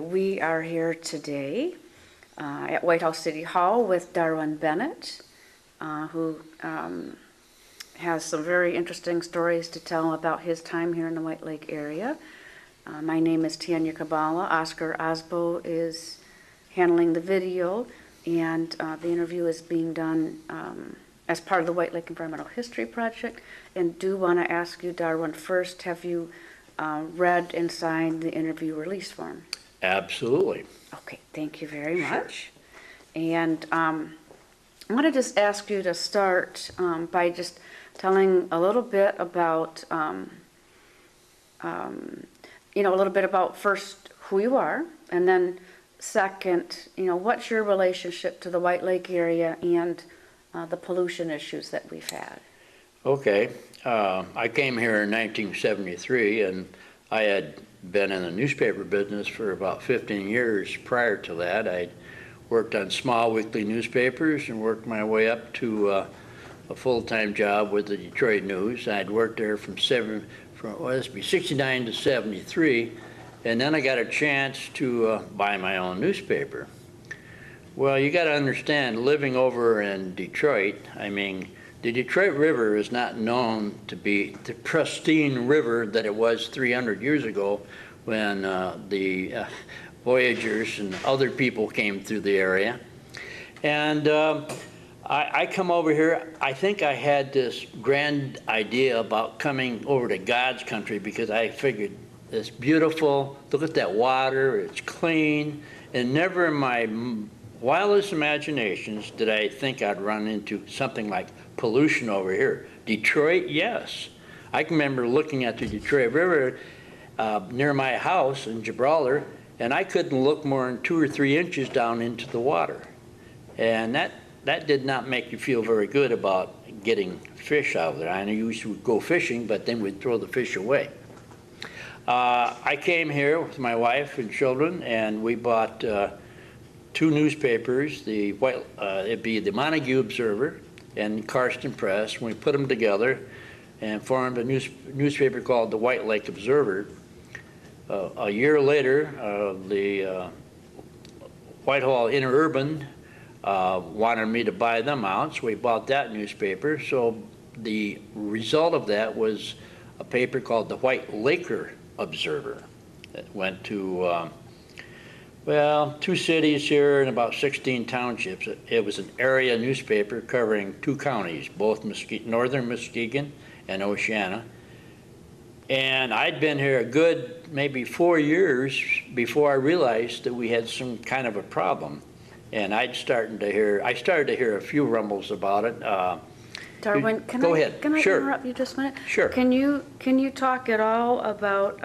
We are here today at White House City Hall with Darwin Bennett, who has some very interesting stories to tell about his time here in the White Lake area. My name is Tanya Kabala. Oscar Osbo is handling the video, and the interview is being done as part of the White Lake Environmental History Project. And do want to ask you, Darwin, first, have you read and signed the interview release form? Absolutely. Okay, thank you very much. And I want to just ask you to start by just telling a little bit about, a little bit about first who you are, and then second, what's your relationship to the White Lake area and the pollution issues that we've had. Okay. I came here in 1973, and I had been in the newspaper business for about 15 years prior to that. I worked on small weekly newspapers and worked my way up to a full-time job with the Detroit News. I'd worked there from 69 to 73, and then I got a chance to buy my own newspaper. Well, you got to understand, living over in Detroit, I mean, the Detroit River is not known to be the pristine river that it was 300 years ago when the voyagers and other people came through the area. And I come over here, I think I had this grand idea about coming over to God's country because I figured it's beautiful, look at that water, it's clean, and never in my wildest imaginations did I think I'd run into something like pollution over here. Detroit, yes. I can remember looking at the Detroit River near my house in Gibraltar, and I couldn't look more than 2 or 3 inches down into the water. And that did not make you feel very good about getting fish out of there. I know you used to go fishing, but then we'd throw the fish away. I came here with my wife and children, and we bought 2 newspapers. It'd be the Montague Observer and Karsten Press. We put them together and formed a newspaper called the White Lake Observer. A year later, the Whitehall Interurban wanted me to buy them out, so we bought that newspaper. So the result of that was a paper called the White Laker Observer. It went to 2 cities here and about 16 townships. It was an area newspaper covering 2 counties, both northern Muskegon and Oceana. And I'd been here a good maybe 4 years before I realized that we had some kind of a problem. And I started to hear a few rumbles about it. Darwin, can I interrupt you just a minute? Sure. Can you talk at all about,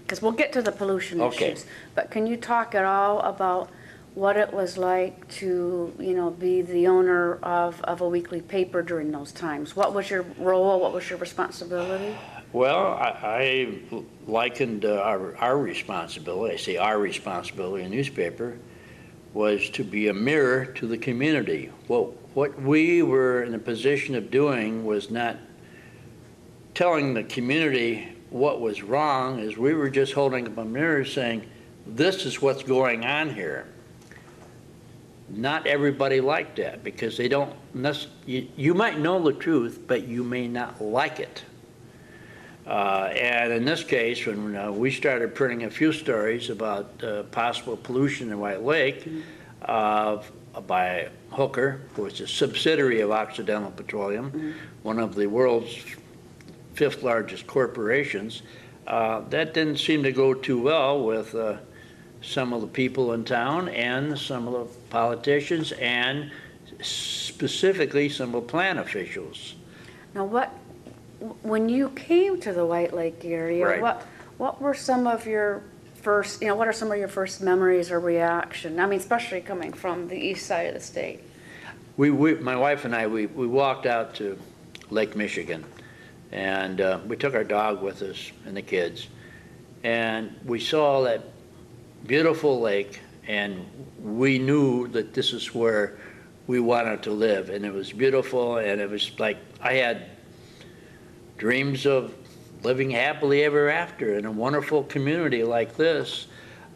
because we'll get to the pollution issues, but can you talk at all about what it was like to, be the owner of a weekly paper during those times? What was your role? What was your responsibility? Well, I likened our responsibility, I say our responsibility in newspaper, was to be a mirror to the community. Well, what we were in a position of doing was not telling the community what was wrong, is we were just holding up a mirror saying, this is what's going on here. Not everybody liked that because they don't, you might know the truth, but you may not like it. And in this case, when we started printing a few stories about possible pollution in White Lake by Hooker, who was a subsidiary of Occidental Petroleum, one of the world's 5th largest corporations, that didn't seem to go too well with some of the people in town and some of the politicians and specifically some of the plant officials. Now, when you came to the White Lake area, right. what were some of your first, what are some of your first memories or reaction? I mean, especially coming from the east side of the state. My wife and I, we walked out to Lake Michigan, and we took our dog with us and the kids, and we saw that beautiful lake, and we knew that this is where we wanted to live, and it was beautiful, and it was like I had dreams of living happily ever after in a wonderful community like this.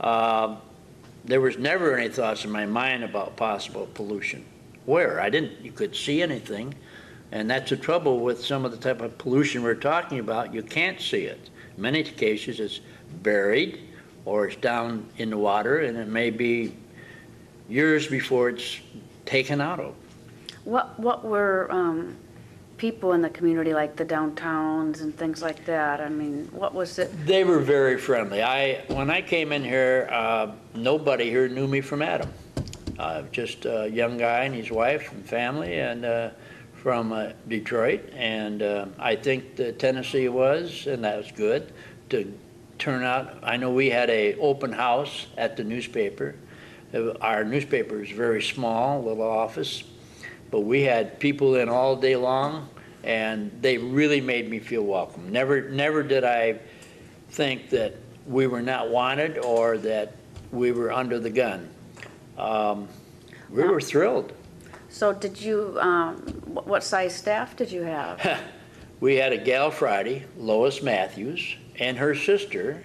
There was never any thoughts in my mind about possible pollution. Where? You could see anything, and that's the trouble with some of the type of pollution we're talking about. You can't see it. In many cases, it's buried, or it's down in the water, and it may be years before it's taken out of. What were people in the community like, the downtowns and things like that? I mean, what was it? They were very friendly. When I came in here, nobody here knew me from Adam. Just a young guy and his wife and family, and from Detroit. And I think the tendency was, and that was good, to turn out. I know we had an open house at the newspaper. Our newspaper is very small, little office, but we had people in all day long, and they really made me feel welcome. Never did I think that we were not wanted or that we were under the gun. We were thrilled. So did you, what size staff did you have? We had a gal Friday, Lois Matthews, and her sister,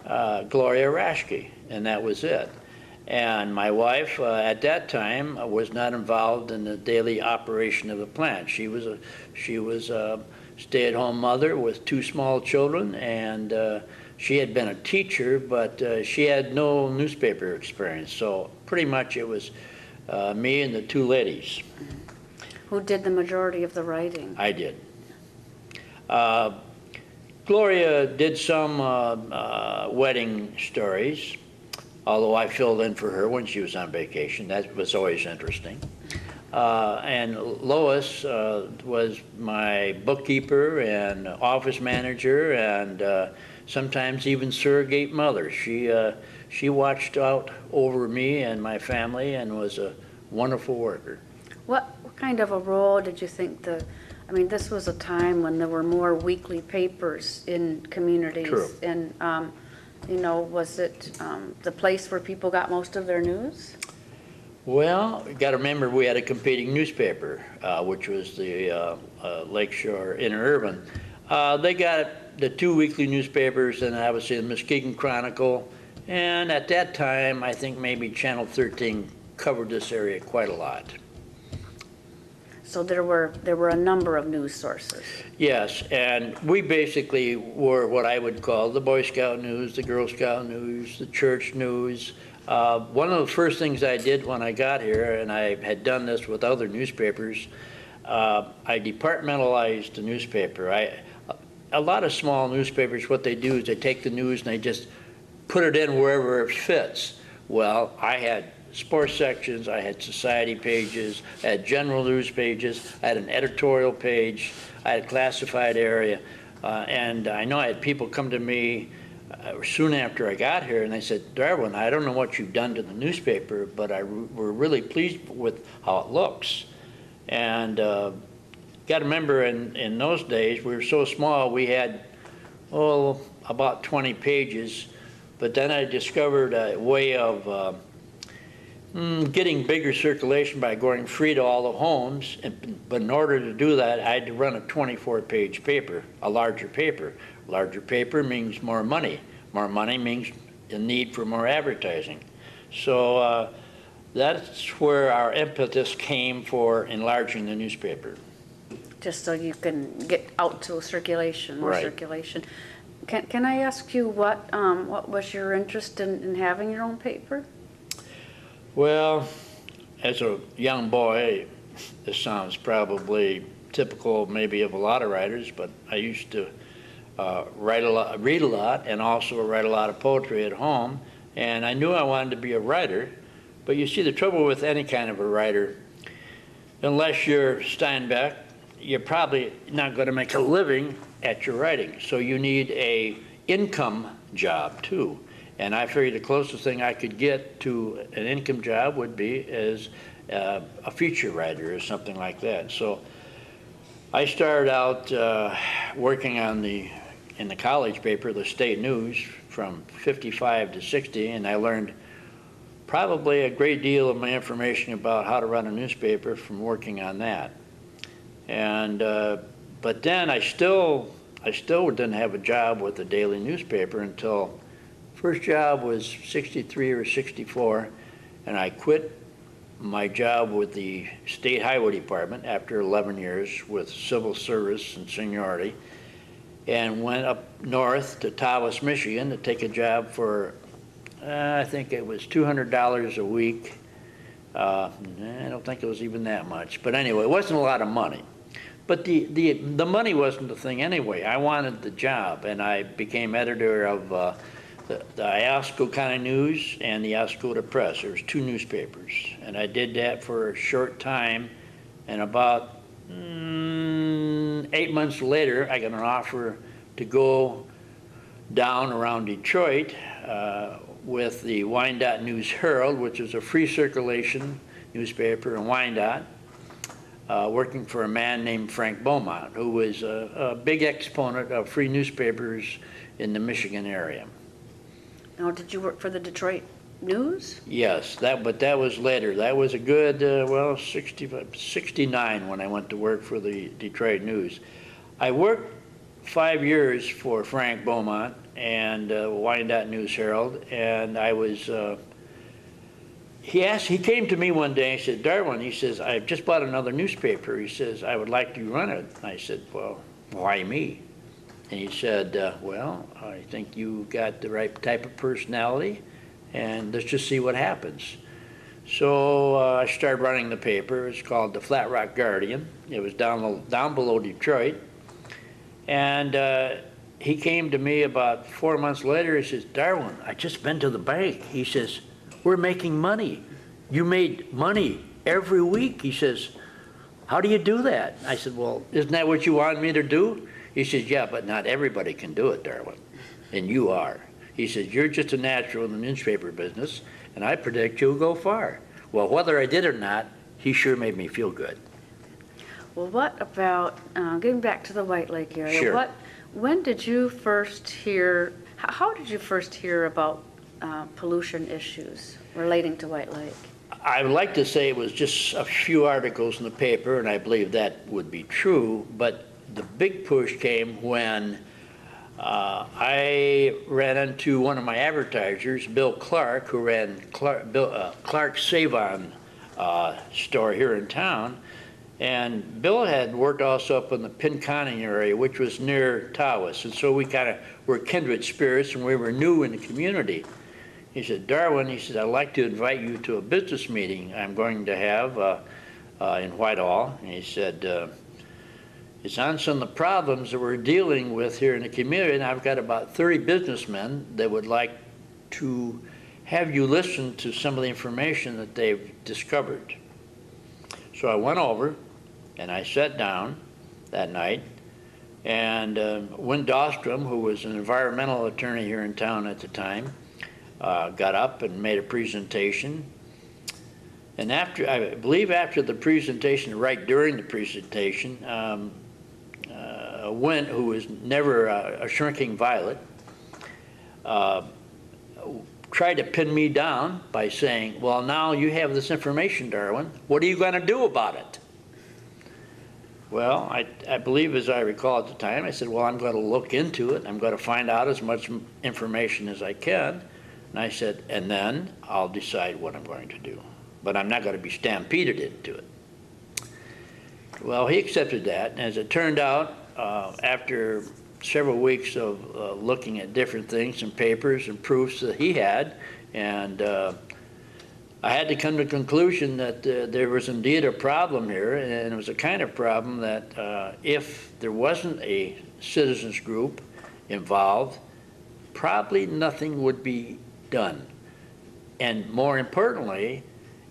Gloria Raschke, and that was it. And my wife, at that time, was not involved in the daily operation of the plant. She was a stay-at-home mother with 2 small children, and she had been a teacher, but she had no newspaper experience. So pretty much it was me and the 2 ladies. Who did the majority of the writing? I did. Gloria did some wedding stories, although I filled in for her when she was on vacation. That was always interesting. And Lois was my bookkeeper and office manager, and sometimes even surrogate mother. She watched out over me and my family and was a wonderful worker. What kind of a role did you think I mean, this was a time when there were more weekly papers in communities. True. And you know, was it the place where people got most of their news? Well, you got to remember we had a competing newspaper, which was the Lakeshore Interurban. They got the 2 weekly newspapers, and obviously the Muskegon Chronicle. And at that time, I think maybe Channel 13 covered this area quite a lot. So there were a number of news sources. Yes, and we basically were what I would call the Boy Scout news, the Girl Scout news, the church news. One of the first things I did when I got here, and I had done this with other newspapers, I departmentalized the newspaper. A lot of small newspapers, what they do is they take the news and they just put it in wherever it fits. Well, I had sports sections, I had society pages, I had general news pages, I had an editorial page, I had a classified area, and I know I had people come to me soon after I got here and they said, Darwin, I don't know what you've done to the newspaper, but we're really pleased with how it looks. And got to remember in those days, we were so small, we had, about 20 pages, but then I discovered a way of getting bigger circulation by going free to all the homes, but in order to do that, I had to run a 24-page paper, a larger paper. Larger paper means more money. More money means a need for more advertising. So that's where our impetus came for enlarging the newspaper. Just so you can get out to circulation, more Right. circulation. Can I ask you what was your interest in having your own paper? Well, as a young boy, this sounds probably typical maybe of a lot of writers, but I used to read a lot, and also write a lot of poetry at home, and I knew I wanted to be a writer. But you see, the trouble with any kind of a writer, unless you're Steinbeck, you're probably not going to make a living at your writing. So you need a income job too. And I figured the closest thing I could get to an income job would be as a feature writer or something like that. So I started out working in the college paper, the State News, from 55 to 60, and I learned probably a great deal of my information about how to run a newspaper from working on that. And but then I still didn't have a job with the daily newspaper until First job was 63 or 64, and I quit my job with the State Highway Department after 11 years with civil service and seniority, and went up north to Tawas, Michigan to take a job for, I think it was $200 a week. I don't think it was even that much. But anyway, it wasn't a lot of money. But the money wasn't the thing anyway. I wanted the job, and I became editor of the Iosco County News and the Oscoda Press. There was 2 newspapers, and I did that for a short time, and about 8 months later, I got an offer to go down around Detroit with the Wyandotte News Herald, which is a free circulation newspaper in Wyandotte, working for a man named Frank Beaumont, who was a big exponent of free newspapers in the Michigan area. Now, did you work for the Detroit News? Yes, but that was later. That was a good, 69 when I went to work for the Detroit News. I worked 5 years for Frank Beaumont and Wyandotte News Herald, and I was, he came to me one day and he said, Darwin, he says, I've just bought another newspaper. He says, I would like to run it. I said, well, why me? And he said, well, I think you got the right type of personality, and let's just see what happens. So I started running the paper. It's called the Flat Rock Guardian. It was down below Detroit. And he came to me about 4 months later. He says, Darwin, I just been to the bank. He says, we're making money. You made money every week. He says, how do you do that? I said, well, isn't that what you wanted me to do? He says, yeah, but not everybody can do it, Darwin, and you are. He says, you're just a natural in the newspaper business, and I predict you'll go far. Well, whether I did or not, he sure made me feel good. Well, what about, getting back to the White Lake area, Sure. When did you first hear, how did you first hear about pollution issues relating to White Lake? I would like to say it was just a few articles in the paper, and I believe that would be true, but the big push came when I ran into one of my advertisers, Bill Clark, who ran Clark's Save-On store here in town. And Bill had worked also up in the Pinconning area, which was near Tawas. And so we kind of were kindred spirits, and we were new in the community. He said, Darwin, he said, I'd like to invite you to a business meeting I'm going to have in Whitehall. And he said, it's on some of the problems that we're dealing with here in the community, and I've got about 30 businessmen that would like to have you listen to some of the information that they've discovered. So I went over, and I sat down that night, and Wynn Dahlstrom, who was an environmental attorney here in town at the time, got up and made a presentation. And after, I believe after the presentation, right during the presentation, Wynn, who was never a shrinking violet, tried to pin me down by saying, well, now you have this information, Darwin. What are you going to do about it? Well, I believe, as I recall at the time, I said, well, I'm going to look into it. I'm going to find out as much information as I can. And I said, and then I'll decide what I'm going to do. But I'm not going to be stampeded into it. Well, he accepted that. And as it turned out, after several weeks of looking at different things and papers and proofs that he had, and I had to come to the conclusion that there was indeed a problem here, and it was a kind of problem that if there wasn't a citizens group involved, probably nothing would be done. And more importantly,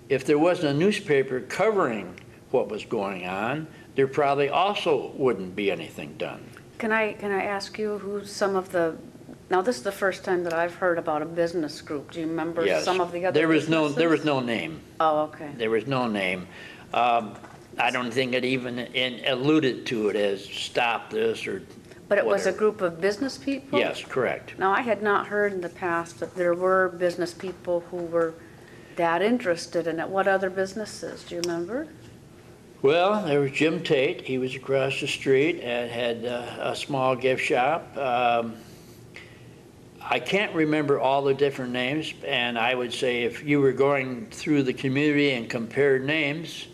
if there wasn't a newspaper covering what was going on, there probably also wouldn't be anything done. Can I ask you who some of the, now this is the first time that I've heard about a business group. Do you remember some of the other businesses? There was no name. Oh, okay. There was no name. I don't think it even alluded to it as stop this or But it was a whatever. group of business people? Yes, correct. Now, I had not heard in the past that there were business people who were that interested in it. What other businesses? Do you remember? Well, there was Jim Tate. He was across the street and had a small gift shop. I can't remember all the different names, and I would say if you were going through the community and compared names,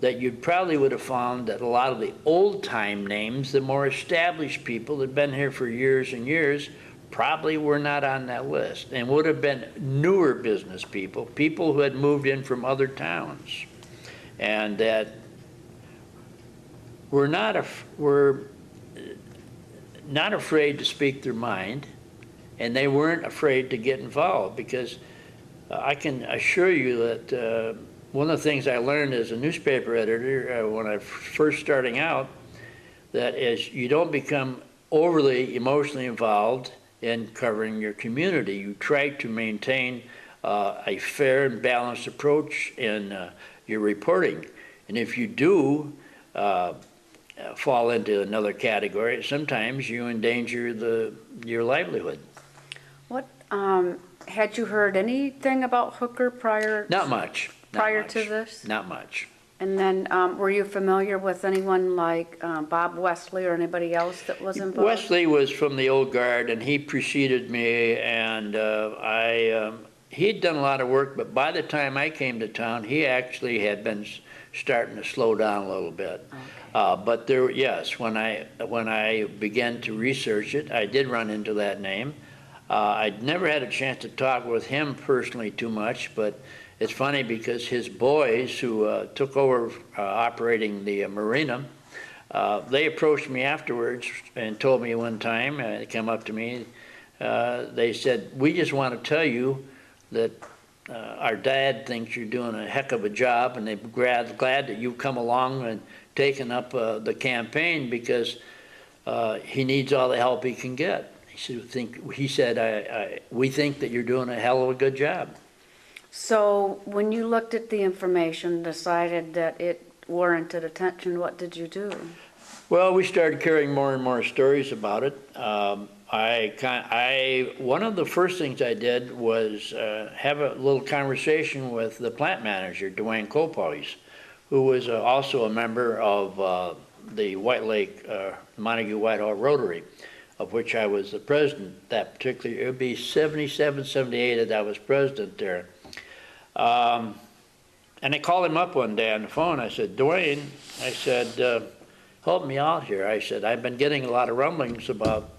that you probably would have found that a lot of the old-time names, the more established people that had been here for years and years, probably were not on that list, and would have been newer business people, people who had moved in from other towns, and that were not afraid to speak their mind, and they weren't afraid to get involved, because I can assure you that one of the things I learned as a newspaper editor when I first starting out, that is you don't become overly emotionally involved in covering your community. You try to maintain a fair and balanced approach in your reporting. And if you do fall into another category, sometimes you endanger your livelihood. What, had you heard anything about Hooker prior? Not much. Prior to this? Not much. And then, were you familiar with anyone like Bob Wesley or anybody else that was involved? Wesley was from the old guard, and he preceded me, and he'd done a lot of work, but by the time I came to town, he actually had been starting to slow down a little bit. Okay. But there, yes, when I began to research it, I did run into that name. I'd never had a chance to talk with him personally too much, but it's funny because his boys who took over operating the marina, they approached me afterwards and told me one time, they came up to me, they said, we just want to tell you that our dad thinks you're doing a heck of a job, and they're glad that you've come along and taken up the campaign, because he needs all the help he can get. He said, we think that you're doing a hell of a good job. So when you looked at the information, decided that it warranted attention, what did you do? Well, we started carrying more and more stories about it. One of the first things I did was have a little conversation with the plant manager, Dwayne Copois, who was also a member of the White Lake Montague Whitehall Rotary, of which I was the president. That particularly, it would be 77, 78 that I was president there. And I called him up one day on the phone. I said, Dwayne, I said, help me out here. I said, I've been getting a lot of rumblings about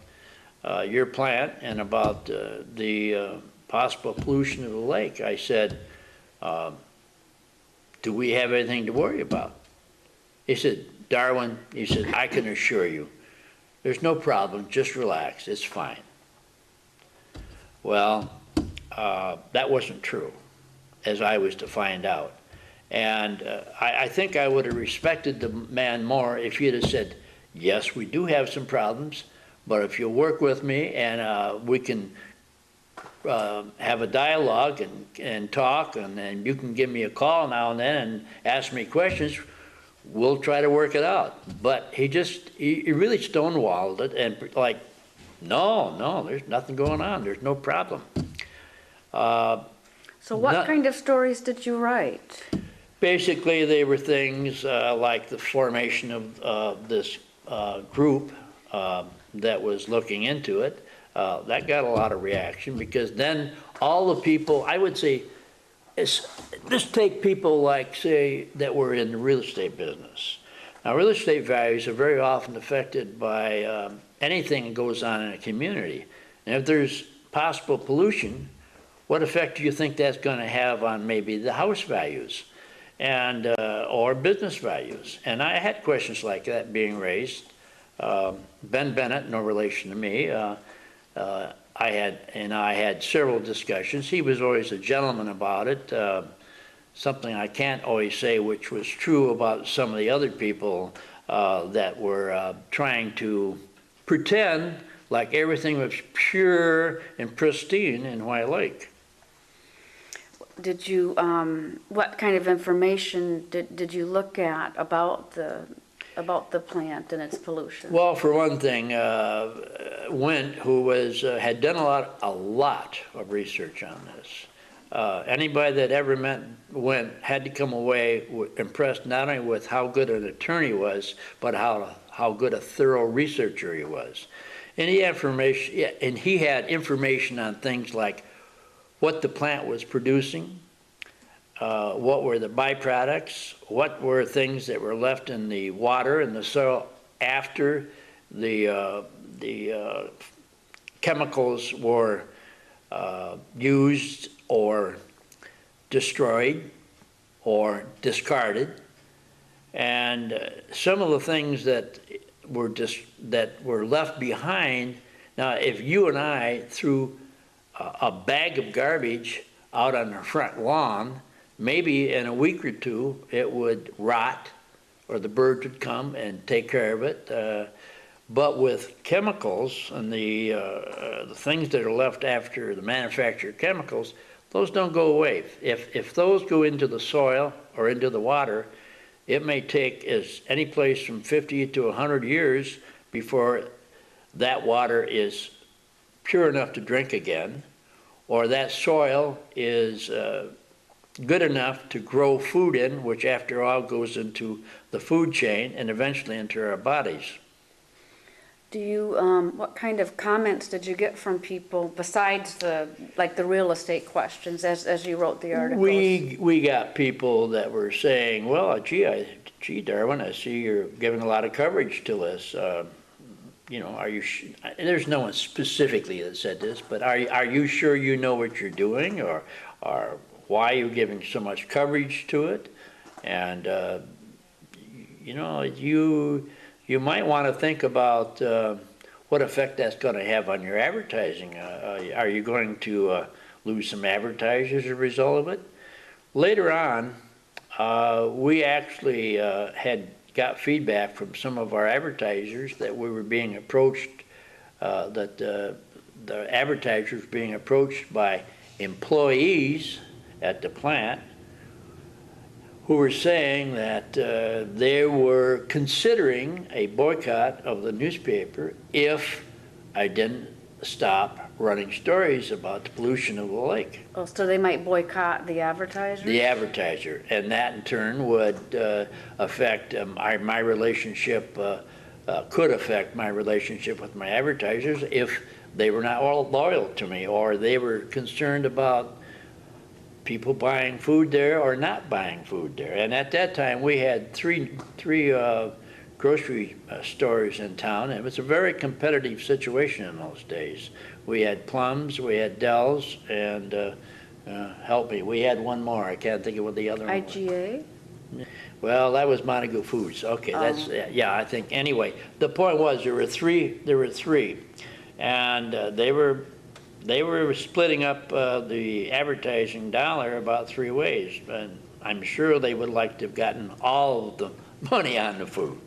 your plant and about the possible pollution of the lake. I said, do we have anything to worry about? He said, Darwin, he said, I can assure you, there's no problem, just relax, it's fine. Well, that wasn't true, as I was to find out. And I think I would have respected the man more if he'd have said, yes, we do have some problems, but if you'll work with me and we can have a dialogue and talk, and then you can give me a call now and then and ask me questions, we'll try to work it out. But he really stonewalled it and like, no, there's nothing going on. There's no problem. So what kind of stories did you write? Basically, they were things like the formation of this group that was looking into it. That got a lot of reaction, because then all the people, I would say, just take people like, say, that were in the real estate business. Now, real estate values are very often affected by anything that goes on in a community. And if there's possible pollution, what effect do you think that's going to have on maybe the house values and or business values? And I had questions like that being raised. Ben Bennett, no relation to me, I had several discussions. He was always a gentleman about it. Something I can't always say, which was true about some of the other people that were trying to pretend like everything was pure and pristine in White Lake. Did you, what kind of information did you look at about the plant and its pollution? Well, for one thing, Wint, who had done a lot of research on this. Anybody that ever met Wint had to come away impressed not only with how good an attorney he was, but how good a thorough researcher he was. And he had information, yeah, and he had information on things like what the plant was producing, what were the byproducts, what were things that were left in the water and the soil after the chemicals were used or destroyed or discarded. And some of the things that were left behind. Now, if you and I threw a bag of garbage out on the front lawn, maybe in a week or two it would rot, or the birds would come and take care of it. But with chemicals and the things that are left after the manufactured chemicals, those don't go away. If those go into the soil or into the water, it may take any place from 50 to 100 years before that water is pure enough to drink again, or that soil is good enough to grow food in, which after all goes into the food chain and eventually into our bodies. Do you, what kind of comments did you get from people besides the real estate questions as you wrote the articles? We got people that were saying, well, gee, Darwin, I see you're giving a lot of coverage to this. Are you? There's no one specifically that said this, but are you sure you know what you're doing, or why are you giving so much coverage to it? And you might want to think about what effect that's going to have on your advertising. Are you going to lose some advertisers as a result of it? Later on, we actually got feedback from some of our advertisers that we were being approached, that the advertisers were being approached by employees at the plant who were saying that they were considering a boycott of the newspaper if I didn't stop running stories about the pollution of the lake. Oh, so they might boycott the advertiser? The advertiser, and that in turn would affect my relationship, could affect my relationship with my advertisers if they were not all loyal to me, or they were concerned about people buying food there or not buying food there. And at that time, we had three grocery stores in town. It was a very competitive situation in those days. We had Plum's, we had Dell's, and help me, we had one more. I can't think of what the other one was. IGA? Well, that was Montague Foods. Okay, that's yeah. I think anyway. The point was there were three, and they were splitting up the advertising dollar about three ways, and I'm sure they would like to have gotten all of the money on the food.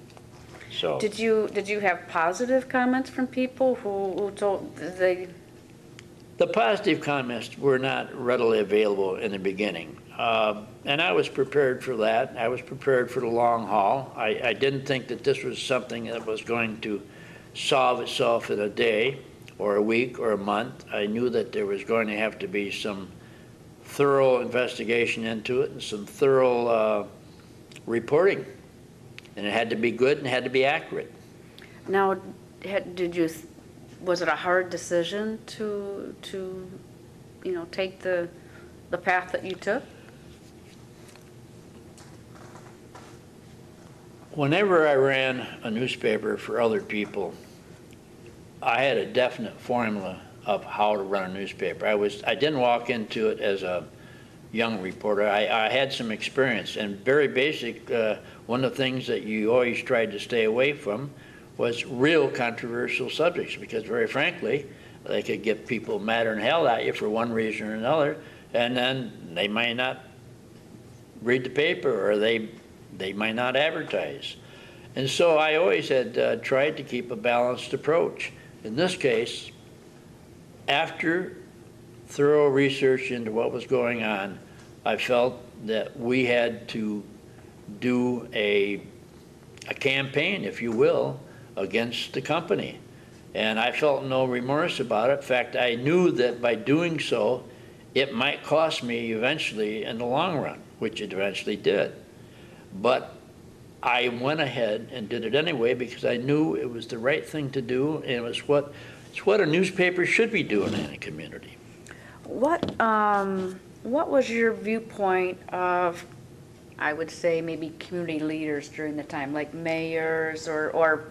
So did you have positive comments from people who told they? The positive comments were not readily available in the beginning, and I was prepared for that. I was prepared for the long haul. I didn't think that this was something that was going to solve itself in a day or a week or a month. I knew that there was going to have to be some thorough investigation into it and some thorough reporting, and it had to be good and it had to be accurate. Now, was it a hard decision to take the path that you took? Whenever I ran a newspaper for other people, I had a definite formula of how to run a newspaper. I didn't walk into it as a young reporter. I had some experience, and very basic, one of the things that you always tried to stay away from was real controversial subjects, because very frankly, they could get people madder than hell at you for one reason or another, and then they might not read the paper, or they might not advertise. And so I always had tried to keep a balanced approach. In this case, after thorough research into what was going on, I felt that we had to do a campaign, if you will, against the company. And I felt no remorse about it. In fact, I knew that by doing so, it might cost me eventually in the long run, which it eventually did. But I went ahead and did it anyway because I knew it was the right thing to do, and it's what a newspaper should be doing in a community. What was your viewpoint of, I would say, maybe community leaders during the time, like mayors or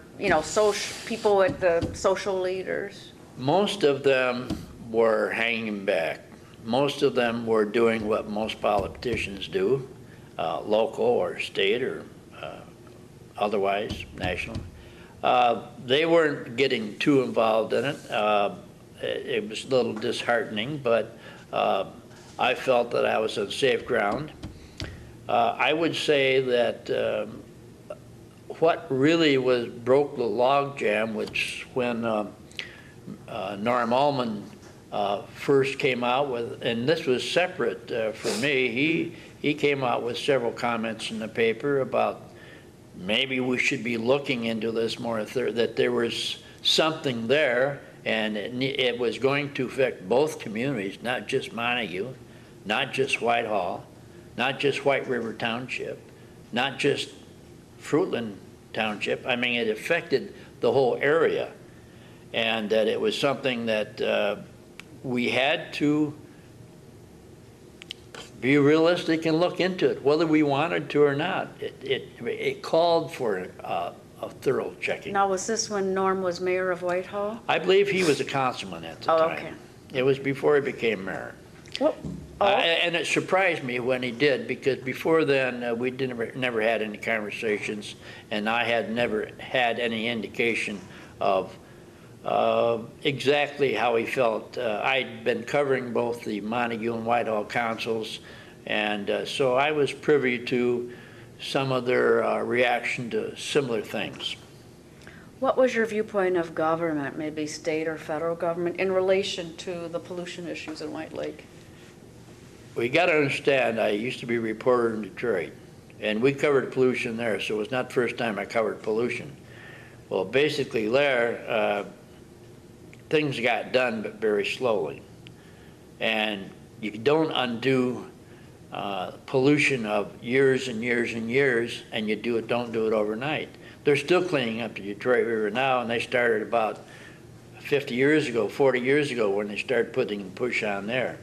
people with the social leaders? Most of them were hanging back. Most of them were doing what most politicians do, local or state or otherwise national. They weren't getting too involved in it. It was a little disheartening, but I felt that I was on safe ground. I would say that what really broke the log jam was when Norm Almond first came out with, and this was separate from me, he came out with several comments in the paper about maybe we should be looking into this more, that there was something there, and it was going to affect both communities, not just Montague, not just Whitehall, not just White River Township, not just Fruitland Township. I mean, it affected the whole area, and that it was something that we had to be realistic and look into it, whether we wanted to or not. It called for a thorough checking. Now, was this when Norm was mayor of Whitehall? I believe he was a councilman at the time. Okay. It was before he became mayor. Well, And it surprised me when he did, because before then we never had any conversations, and I had never had any indication of exactly how he felt. I'd been covering both the Montague and Whitehall councils, and so I was privy to some of their reaction to similar things. What was your viewpoint of government, maybe state or federal government, in relation to the pollution issues in White Lake? Well, you got to understand, I used to be a reporter in Detroit, and we covered pollution there, so it was not the first time I covered pollution. Well, basically there, things got done, but very slowly. And you don't undo pollution of years and years and years, and you don't do it overnight. They're still cleaning up the Detroit River now, and they started about 50 years ago, 40 years ago, when they started putting push on there.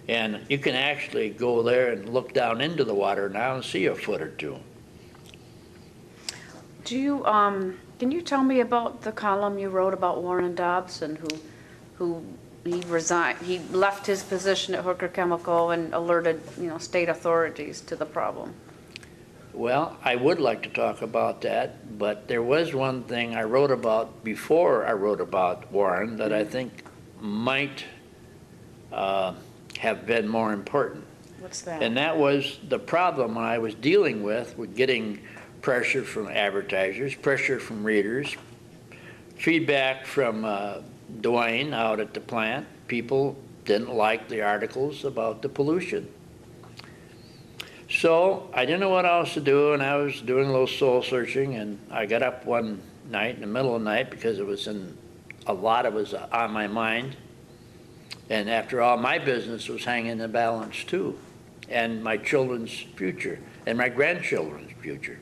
And you can actually go there and look down into the water now and see a foot or two. Do you, can you tell me about the column you wrote about Warren Dobson, who he resigned, he left his position at Hooker Chemical and alerted, state authorities to the problem? Well, I would like to talk about that, but there was one thing I wrote about before I wrote about Warren that I think might have been more important. What's that? And that was the problem I was dealing with getting pressure from advertisers, pressure from readers, feedback from Dwayne out at the plant. People didn't like the articles about the pollution. So I didn't know what else to do, and I was doing a little soul searching, and I got up one night in the middle of the night because it was a lot of it was on my mind. And after all, my business was hanging in the balance too, and my children's future, and my grandchildren's future.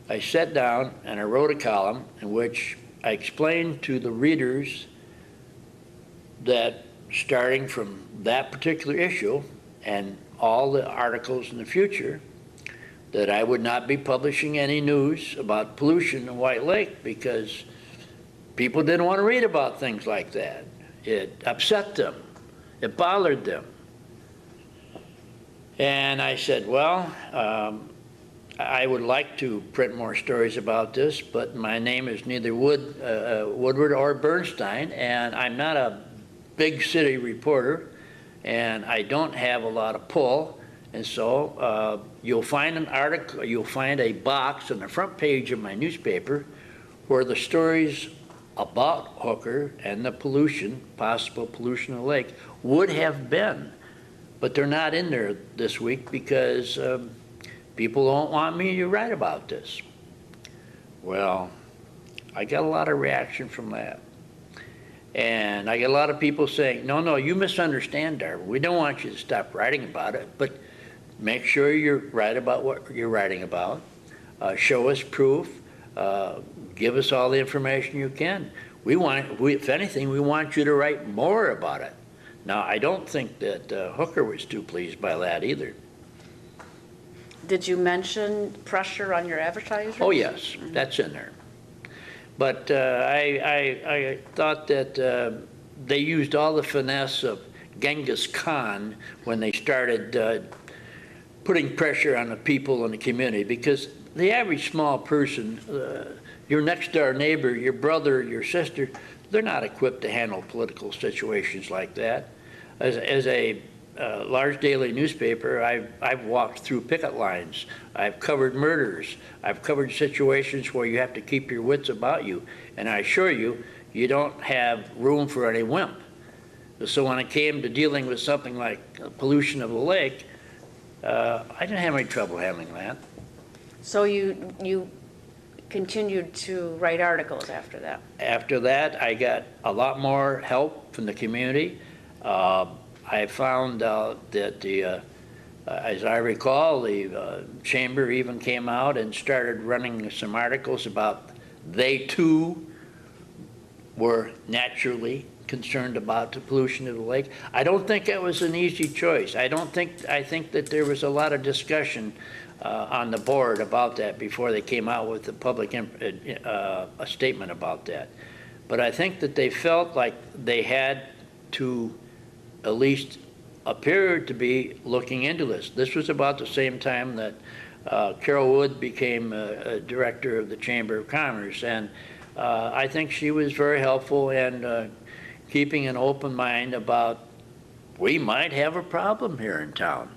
I sat down and I wrote a column in which I explained to the readers that starting from that particular issue and all the articles in the future, that I would not be publishing any news about pollution in White Lake because people didn't want to read about things like that. It upset them. It bothered them. And I said, well, I would like to print more stories about this, but my name is neither Woodward or Bernstein, and I'm not a big city reporter, and I don't have a lot of pull. And so you'll find an article, you'll find a box on the front page of my newspaper where the stories about Hooker and the pollution, possible pollution of the lake, would have been. But they're not in there this week because people don't want me to write about this. Well, I got a lot of reaction from that. And I get a lot of people saying, no, you misunderstand, Darwin. We don't want you to stop writing about it, but make sure you're right about what you're writing about. show us proof, give us all the information you can. If anything, we want you to write more about it. Now, I don't think that Hooker was too pleased by that either. Did you mention pressure on your advertisers? Oh, yes, that's in there. But I thought that they used all the finesse of Genghis Khan when they started putting pressure on the people in the community, because the average small person, your next door neighbor, your brother, your sister, they're not equipped to handle political situations like that. As a large daily newspaper, I've walked through picket lines. I've covered murders. I've covered situations where you have to keep your wits about you. And I assure you, you don't have room for any wimp. So when it came to dealing with something like pollution of the lake, I didn't have any trouble handling that. So you continued to write articles after that? After that, I got a lot more help from the community. I found out that as I recall, the chamber even came out and started running some articles about they too were naturally concerned about the pollution of the lake. I don't think it was an easy choice. I think that there was a lot of discussion on the board about that before they came out with a statement about that. But I think that they felt like they had to at least appear to be looking into this. This was about the same time that Carol Wood became a director of the Chamber of Commerce, and I think she was very helpful in keeping an open mind about we might have a problem here in town.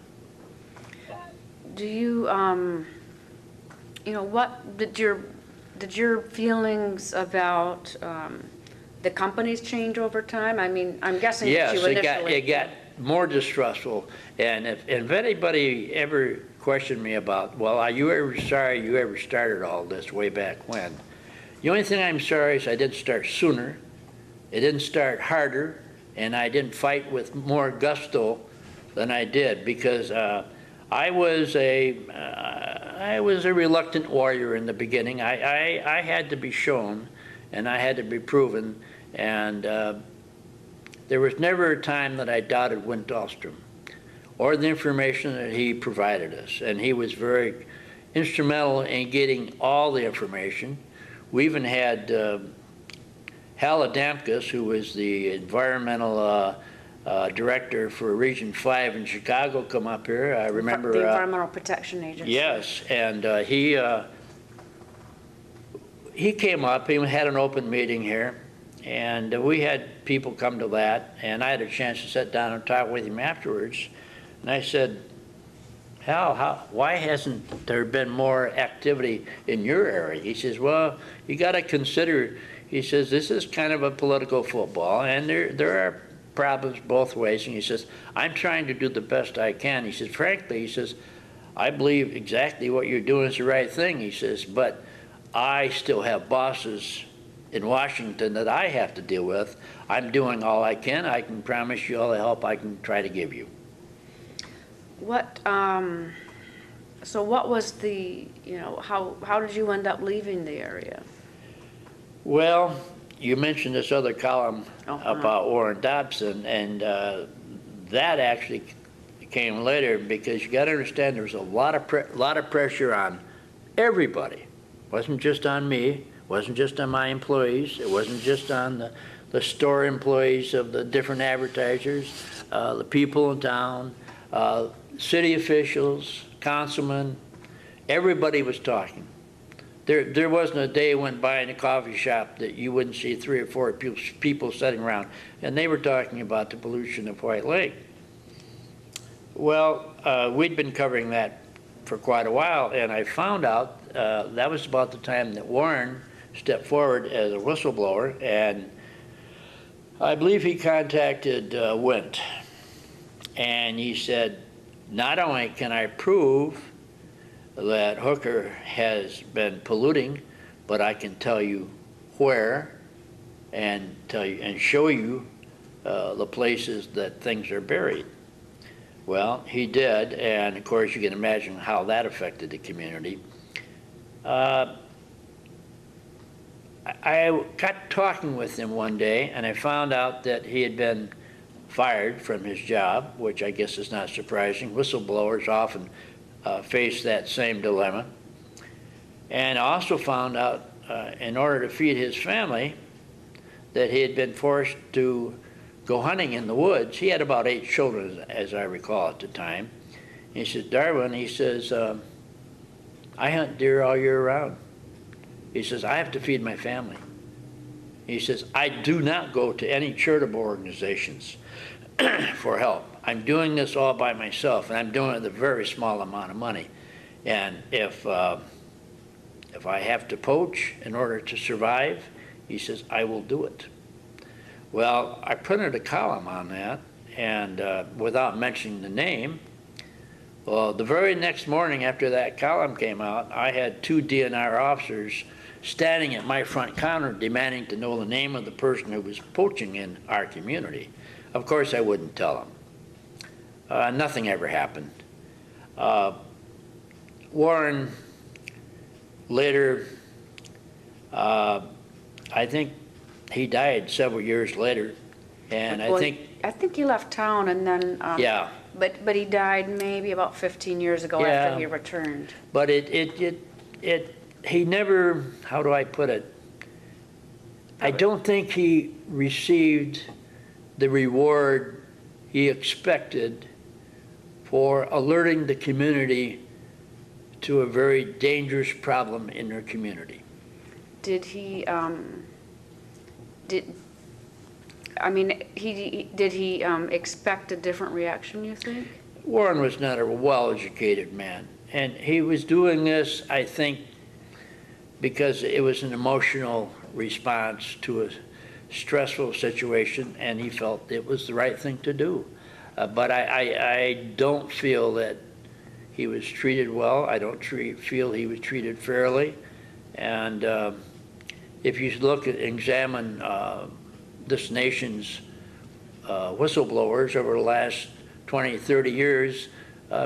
Do you, what did your feelings about the companies change over time? I mean, I'm guessing that you initially... Yes, it got more distrustful. And if anybody ever questioned me about, well, are you ever sorry you ever started all this way back when? The only thing I'm sorry is I didn't start sooner, it didn't start harder, and I didn't fight with more gusto than I did, because I was a reluctant warrior in the beginning. I had to be shown, and I had to be proven, and there was never a time that I doubted Wint Dahlstrom or the information that he provided us, and he was very instrumental in getting all the information. We even had Hal Adamkus, who was the environmental director for Region 5 in Chicago, come up here. I remember... The Environmental Protection Agency. Yes, and he came up, he had an open meeting here, and we had people come to that, and I had a chance to sit down and talk with him afterwards. And I said, Hal, why hasn't there been more activity in your area? He says, well, you got to consider, he says, this is kind of a political football, and there are problems both ways. And he says, I'm trying to do the best I can. He says, frankly, he says, I believe exactly what you're doing is the right thing. He says, but I still have bosses in Washington that I have to deal with. I'm doing all I can. I can promise you all the help I can try to give you. So what was the, how did you end up leaving the area? Well, you mentioned this other column about Warren Dobson, and that actually came later, because you got to understand there was a lot of pressure on everybody. It wasn't just on me, it wasn't just on my employees, it wasn't just on the store employees of the different advertisers, the people in town, city officials, councilmen, everybody was talking. There wasn't a day went by in a coffee shop that you wouldn't see 3 or 4 people sitting around, and they were talking about the pollution of White Lake. Well, we'd been covering that for quite a while, and I found out that was about the time that Warren stepped forward as a whistleblower, and I believe he contacted Wint, and he said, not only can I prove that Hooker has been polluting, but I can tell you where and show you the places that things are buried. Well, he did, and of course you can imagine how that affected the community. Uh, I got talking with him one day, and I found out that he had been fired from his job, which I guess is not surprising. Whistleblowers often face that same dilemma. And I also found out, in order to feed his family, that he had been forced to go hunting in the woods. He had about 8 children, as I recall at the time. He says, Darwin, he says, I hunt deer all year round. He says, I have to feed my family. He says, I do not go to any charitable organizations for help. I'm doing this all by myself, and I'm doing it with a very small amount of money. And if I have to poach in order to survive, he says, I will do it. Well, I printed a column on that, and without mentioning the name, well, the very next morning after that column came out, I had 2 DNR officers standing at my front counter demanding to know the name of the person who was poaching in our community. Of course, I wouldn't tell them. Nothing ever happened. Warren later, I think he died several years later, and Well, I think he left town and then. yeah. But he died maybe about 15 years ago after he returned. But he never, how do I put it? I don't think he received the reward he expected for alerting the community to a very dangerous problem in their community. Did he, did he expect a different reaction, you think? Warren was not a well-educated man, and he was doing this, I think, because it was an emotional response to a stressful situation, and he felt it was the right thing to do. But I don't feel that he was treated well. I don't feel he was treated fairly. And if you look at, examine this nation's whistleblowers over the last 20, 30 years,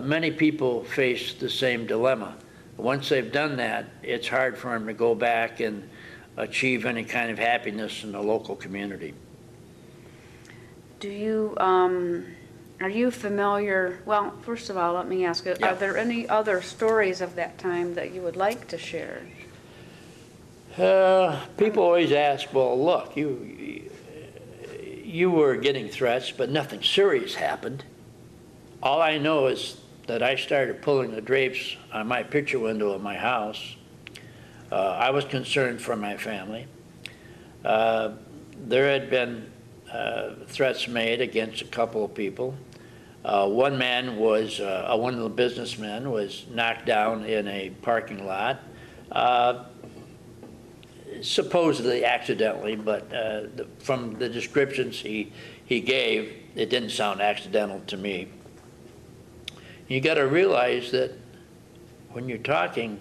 many people face the same dilemma. Once they've done that, it's hard for them to go back and achieve any kind of happiness in the local community. Do you, are you familiar, well, first of all, let me ask you, Yeah. Are there any other stories of that time that you would like to share? People always ask, well, look, you were getting threats, but nothing serious happened. All I know is that I started pulling the drapes on my picture window of my house. I was concerned for my family. There had been threats made against a couple of people. One man was, one of the businessmen was knocked down in a parking lot, supposedly accidentally, but from the descriptions he gave, it didn't sound accidental to me. You got to realize that when you're talking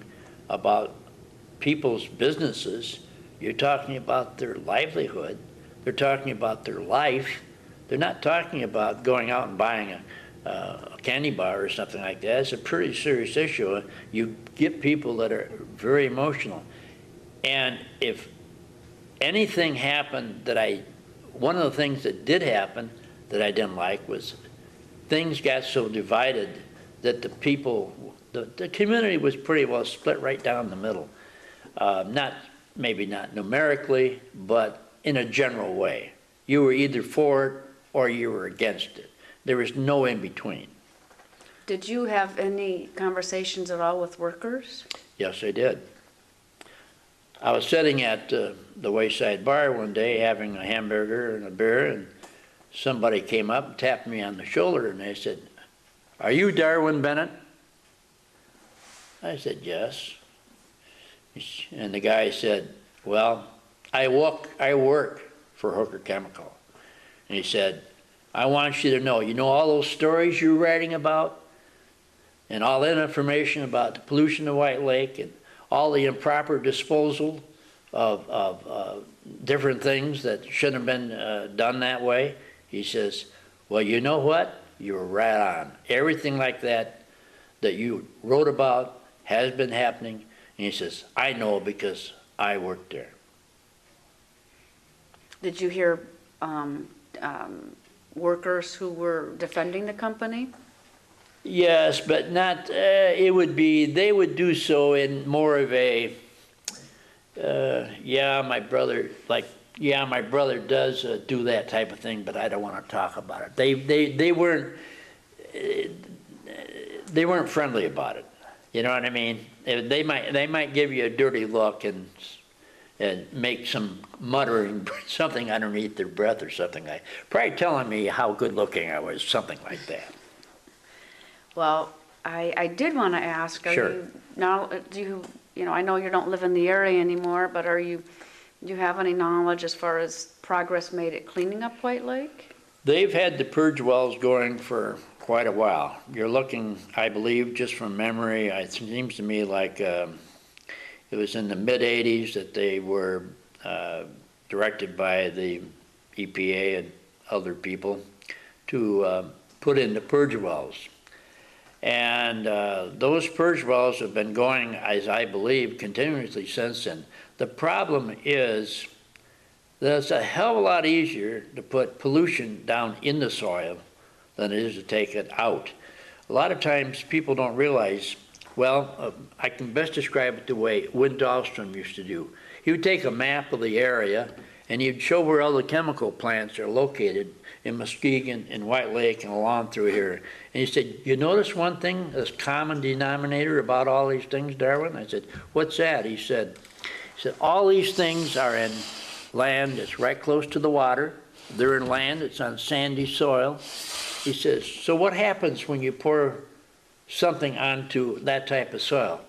about people's businesses, you're talking about their livelihood, they're talking about their life. They're not talking about going out and buying a candy bar or something like that. It's a pretty serious issue. You get people that are very emotional. And if anything happened that one of the things that did happen that I didn't like was things got so divided that the people, the community was pretty well split right down the middle. Maybe not numerically, but in a general way. You were either for it or you were against it. There was no in between. Did you have any conversations at all with workers? Yes, I did. I was sitting at the Wayside Bar one day having a hamburger and a beer, and somebody came up and tapped me on the shoulder and they said, "Are you Darwin Bennett?" I said, "Yes." And the guy said, "Well, I work for Hooker Chemical." And he said, "I want you to know all those stories you're writing about and all that information about the pollution of White Lake and all the improper disposal of different things that shouldn't have been done that way." He says, "Well, you know what? You're right on. Everything like that you wrote about has been happening, And he says, I know because I worked there. Did you hear workers who were defending the company? Yes, but not, they would do so in more of a, yeah, my brother does do that type of thing, but I don't want to talk about it. They weren't friendly about it. You know what I mean? They might give you a dirty look and make some muttering, something underneath their breath or something like, probably telling me how good looking I was, something like that. Well, I did want to ask, Sure. I know you don't live in the area anymore, but do you have any knowledge as far as progress made at cleaning up White Lake? They've had the purge wells going for quite a while. You're looking, I believe, just from memory, it seems to me like it was in the mid-'80s that they were directed by the EPA and other people to put in the purge wells. And those purge wells have been going, as I believe, continuously since then. The problem is that it's a hell of a lot easier to put pollution down in the soil than it is to take it out. A lot of times people don't realize, I can best describe it the way Win Dahlstrom used to do. He would take a map of the area and he'd show where all the chemical plants are located in Muskegon and White Lake and along through here. And he said, you notice one thing, this common denominator about all these things, Darwin? I said, what's that? He said, all these things are in land that's right close to the water. They're in land that's on sandy soil. He says, so what happens when you pour something onto that type of soil?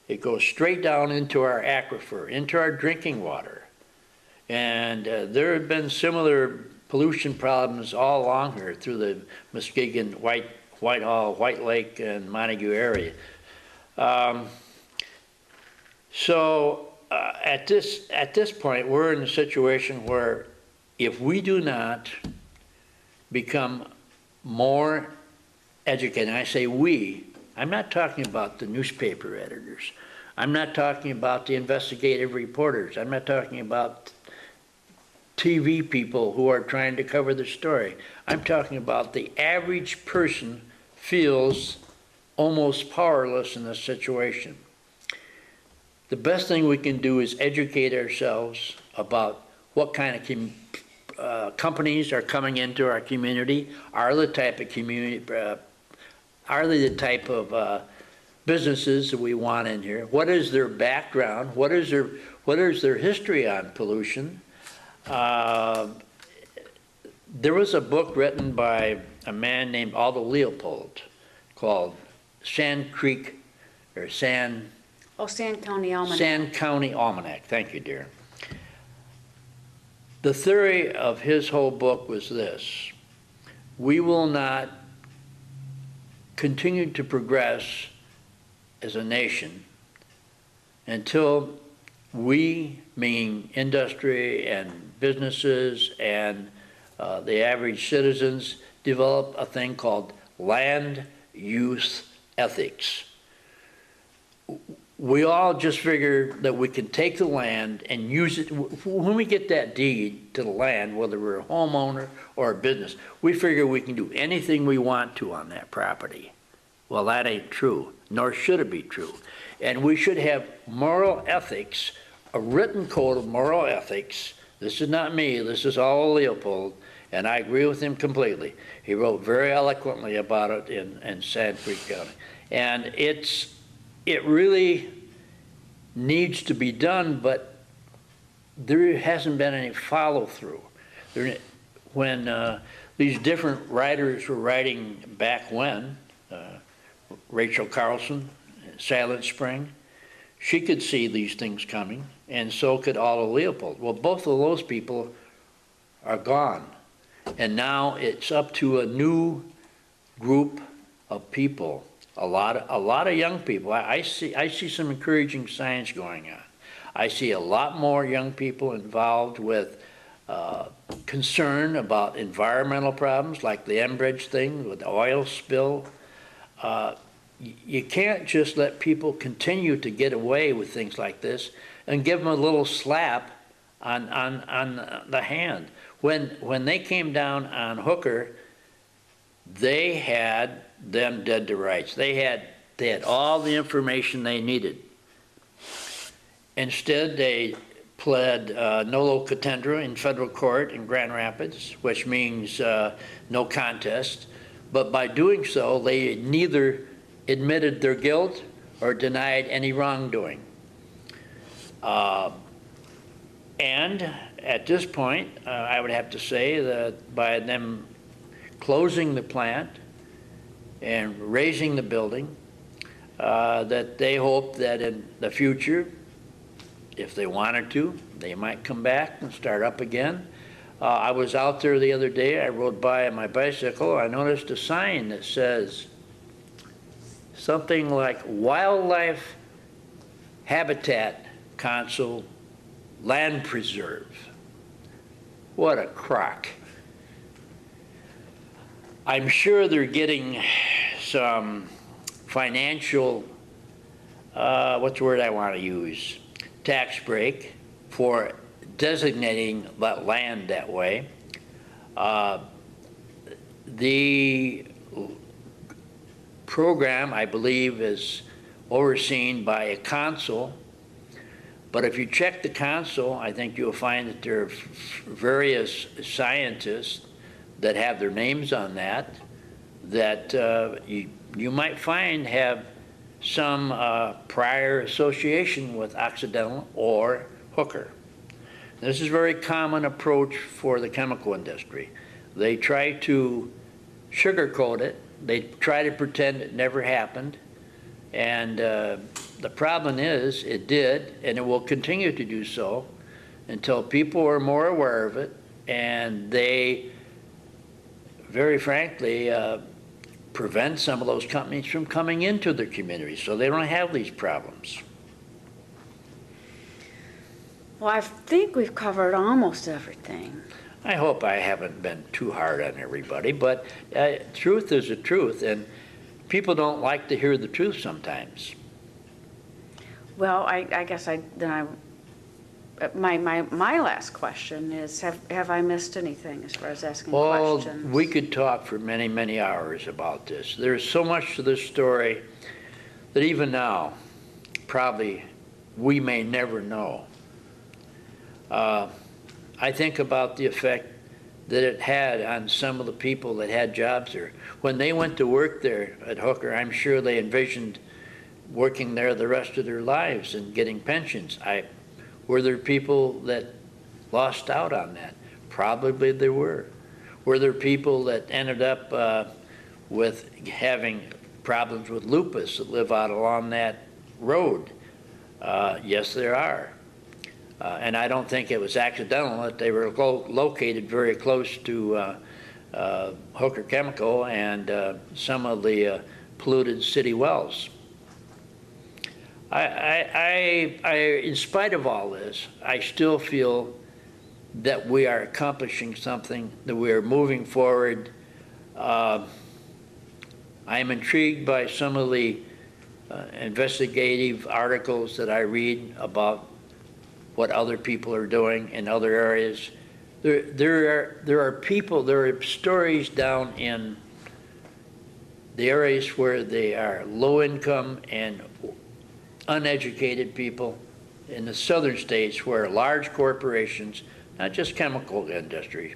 It goes straight down into our aquifer, into our drinking water. And there have been similar pollution problems all along here through the Muskegon, Whitehall, White Lake, and Montague area. At this point, we're in a situation where if we do not become more educated, and I say we, I'm not talking about the newspaper editors. I'm not talking about the investigative reporters. I'm not talking about TV people who are trying to cover the story. I'm talking about the average person feels almost powerless in this situation. The best thing we can do is educate ourselves about what kind of companies are coming into our community, are the type of community, are they the type of businesses that we want in here? What is their background? What is their history on pollution? There was a book written by a man named Aldo Leopold called Sand County Almanac. Sand County Almanac, thank you, dear. The theory of his whole book was this: we will not continue to progress as a nation until we, meaning industry and businesses and the average citizens, develop a thing called land use ethics. We all just figure that we can take the land and use it. When we get that deed to the land, whether we're a homeowner or a business, we figure we can do anything we want to on that property. Well, that ain't true, nor should it be true. And we should have moral ethics, a written code of moral ethics. This is not me, this is all Leopold, and I agree with him completely. He wrote very eloquently about it in Sand Creek County. And it really needs to be done, but there hasn't been any follow-through. When these different writers were writing back when, Rachel Carlson, Silent Spring, she could see these things coming, and so could Aldo Leopold. Well, both of those people are gone, and now it's up to a new group of people. A lot of young people. I see some encouraging signs going on. I see a lot more young people involved with concern about environmental problems like the Enbridge thing with the oil spill. you can't just let people continue to get away with things like this and give them a little slap on the hand. When they came down on Hooker, they had them dead to rights. They had all the information they needed. Instead, they pled nolo contendere in federal court in Grand Rapids, which means no contest. But by doing so, they neither admitted their guilt or denied any wrongdoing. And at this point, I would have to say that by them closing the plant and raising the building, that they hope that in the future, if they wanted to, they might come back and start up again. I was out there the other day, I rode by on my bicycle, I noticed a sign that says something like Wildlife Habitat Council Land Preserve. What a crock. I'm sure they're getting some financial, what's the word I want to use, tax break for designating that land that way. The program, I believe, is overseen by a council, but if you check the council, I think you'll find that there are various scientists that have their names on that you might find have some prior association with Occidental or Hooker. This is a very common approach for the chemical industry. They try to sugarcoat it. They try to pretend it never happened. And the problem is it did, and it will continue to do so until people are more aware of it, and they, very frankly, prevent some of those companies from coming into their communities so they don't have these problems. Well, I think we've covered almost everything. I hope I haven't been too hard on everybody, but truth is the truth, and people don't like to hear the truth sometimes. Well, I guess my last question is, have I missed anything as far as asking questions? We could talk for many, many hours about this. There's so much to this story that even now, probably, we may never know. I think about the effect that it had on some of the people that had jobs there. When they went to work there at Hooker, I'm sure they envisioned working there the rest of their lives and getting pensions. Were there people that lost out on that? Probably there were. Were there people that ended up with having problems with lupus that live out along that road? Yes, there are. And I don't think it was accidental that they were located very close to Hooker Chemical and some of the polluted city wells. In spite of all this, I still feel that we are accomplishing something, that we are moving forward. I am intrigued by some of the investigative articles that I read about what other people are doing in other areas. There are stories down in the areas where they are low income and uneducated people in the southern states where large corporations, not just chemical industry,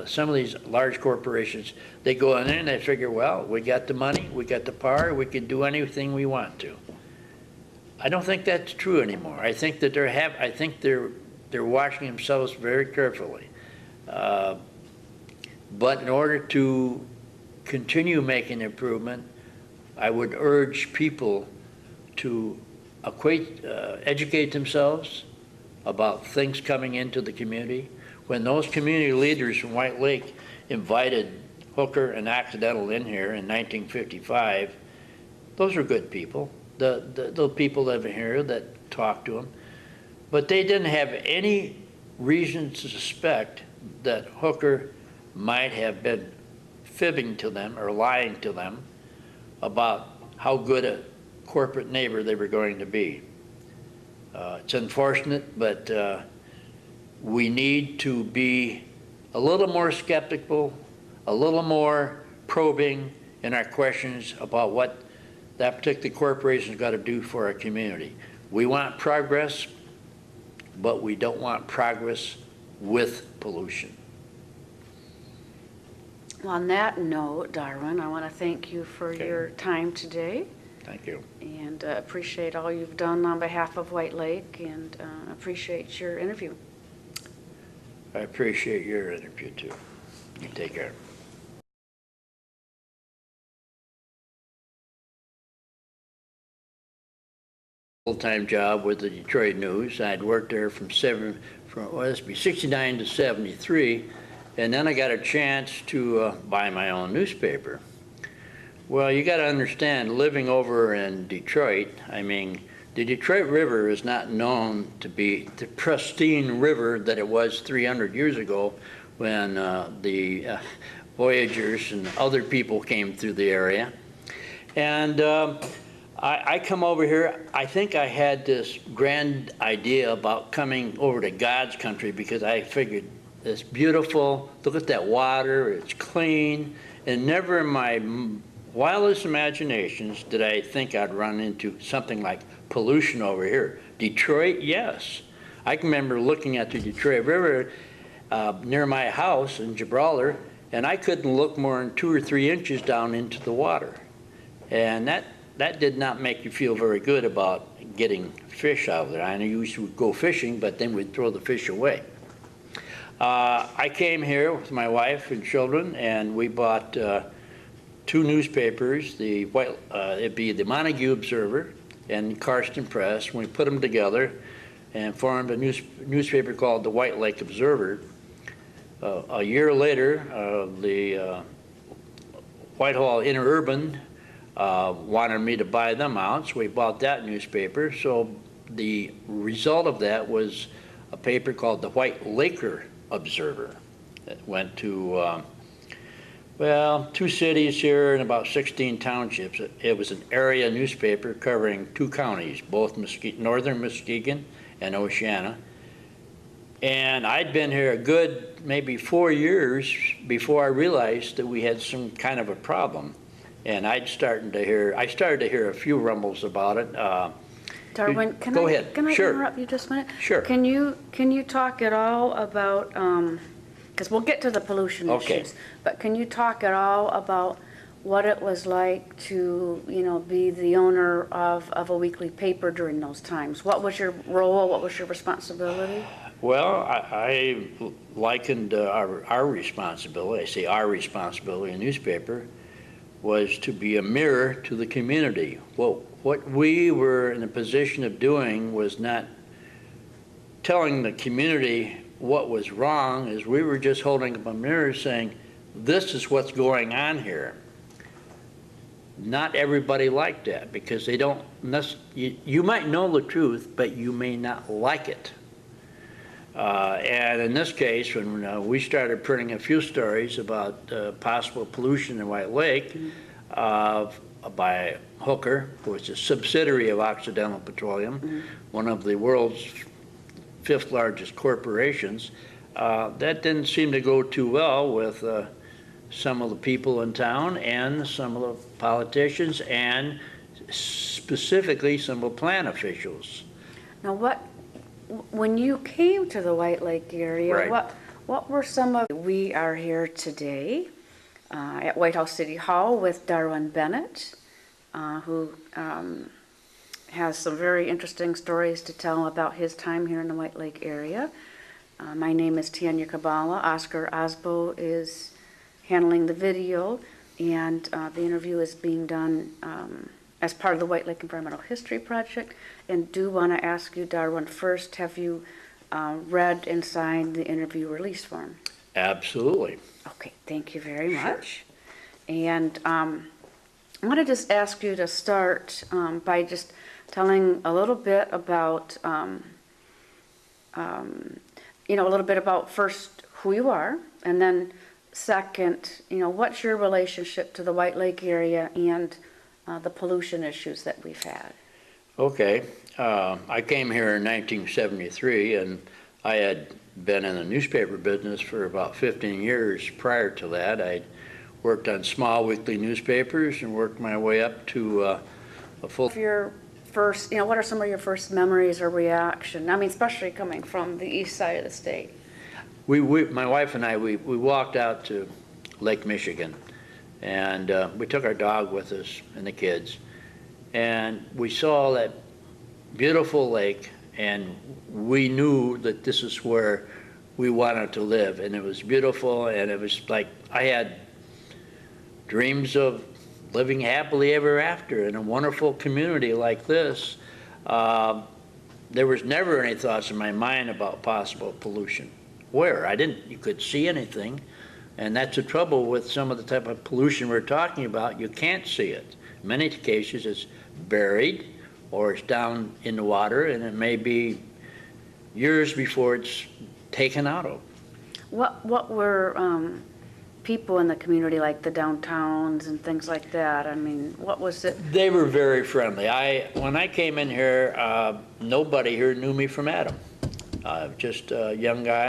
some of these large corporations, they go in there and they figure, well, we got the money, we got the power, we can do anything we want to. I don't think that's true anymore. I think that they're watching themselves very carefully. But in order to continue making improvement, I would urge people to educate themselves about things coming into the community. When those community leaders from White Lake invited Hooker and Occidental in here in 1955, those are good people. The people living here that talked to them, but they didn't have any reason to suspect that Hooker might have been fibbing to them or lying to them about how good a corporate neighbor they were going to be. It's unfortunate, but we need to be a little more skeptical, a little more probing in our questions about what that particular corporation's got to do for our community. We want progress, but we don't want progress with pollution. Well, on that note, Darwin, I want to thank you for your time today. Thank you. And appreciate all you've done on behalf of White Lake, and appreciate your interview. I appreciate your interview too. You take care. Full-time job with the Detroit News. I'd worked there from 69 to 73, and then I got a chance to buy my own newspaper. Well, you got to understand, living over in Detroit, I mean, the Detroit River is not known to be the pristine river that it was 300 years ago when the voyagers and other people came through the area. And I come over here, I think I had this grand idea about coming over to God's country because I figured it's beautiful, look at that water, it's clean, and never in my wildest imaginations did I think I'd run into something like pollution over here. Detroit, yes. I can remember looking at the Detroit River near my house in Gibraltar, and I couldn't look more than 2 or 3 inches down into the water. And that did not make you feel very good about getting fish out of there. I know you used to go fishing, but then we'd throw the fish away. I came here with my wife and children, and we bought 2 newspapers, it'd be the Montague Observer and Karsten Press. We put them together and formed a newspaper called the White Lake Observer. A year later, the Whitehall Interurban wanted me to buy them out, so we bought that newspaper. So the result of that was a paper called the White Laker Observer that went to well, 2 cities here and about 16 townships. It was an area newspaper covering 2 counties, both northern Muskegon and Oceana. And I'd been here a good maybe 4 years before I realized that we had some kind of a problem. And I started to hear a few rumbles about it. Darwin, can go I ahead. Can I Sure. interrupt you just a minute? Sure. Can you talk at all about, because we'll get to the pollution Okay. issues, but can you talk at all about what it was like to, be the owner of a weekly paper during those times? What was your role? What was your responsibility? Well, I likened our responsibility, I say our responsibility in the newspaper, was to be a mirror to the community. Well, what we were in a position of doing was not telling the community what was wrong, is we were just holding up a mirror saying, this is what's going on here. Not everybody liked that because they don't, you might know the truth, but you may not like it. And in this case, when we started printing a few stories about possible pollution in White Lake by Hooker, which is a subsidiary of Occidental Petroleum, one of the world's 5th largest corporations, that didn't seem to go too well with some of the people in town and some of the politicians and specifically some of the plant officials. Now, when you came to the White Lake area, Right. what were some of? We are here today at White House City Hall with Darwin Bennett, who has some very interesting stories to tell about his time here in the White Lake area. My name is Tanya Kabala. Oscar Osbo is handling the video, and the interview is being done as part of the White Lake Environmental History Project. And do want to ask you, Darwin, first, have you read and signed the interview release form? Absolutely. Okay, thank you very much. And I want to just ask you to start by just telling a little bit about, a little bit about first who you are, and then second, what's your relationship to the White Lake area and the pollution issues that we've had. Okay, I came here in 1973, and I had been in the newspaper business for about 15 years prior to that. I worked on small weekly newspapers and worked my way up to a full. Your first, what are some of your first memories or reaction? I mean, especially coming from the east side of the state. My wife and I, we walked out to Lake Michigan, and we took our dog with us and the kids, and we saw that beautiful lake, and we knew that this is where we wanted to live, and it was beautiful, and it was like I had dreams of living happily ever after in a wonderful community like this. There was never any thoughts in my mind about possible pollution. Where? You could see anything, and that's the trouble with some of the type of pollution we're talking about. You can't see it. In many cases it's buried or it's down in the water, and it may be years before it's taken out of. What were people in the community like, the downtowns and things like that? I mean, what was it? They were very friendly. When I came in here, nobody here knew me from Adam. Just a young guy.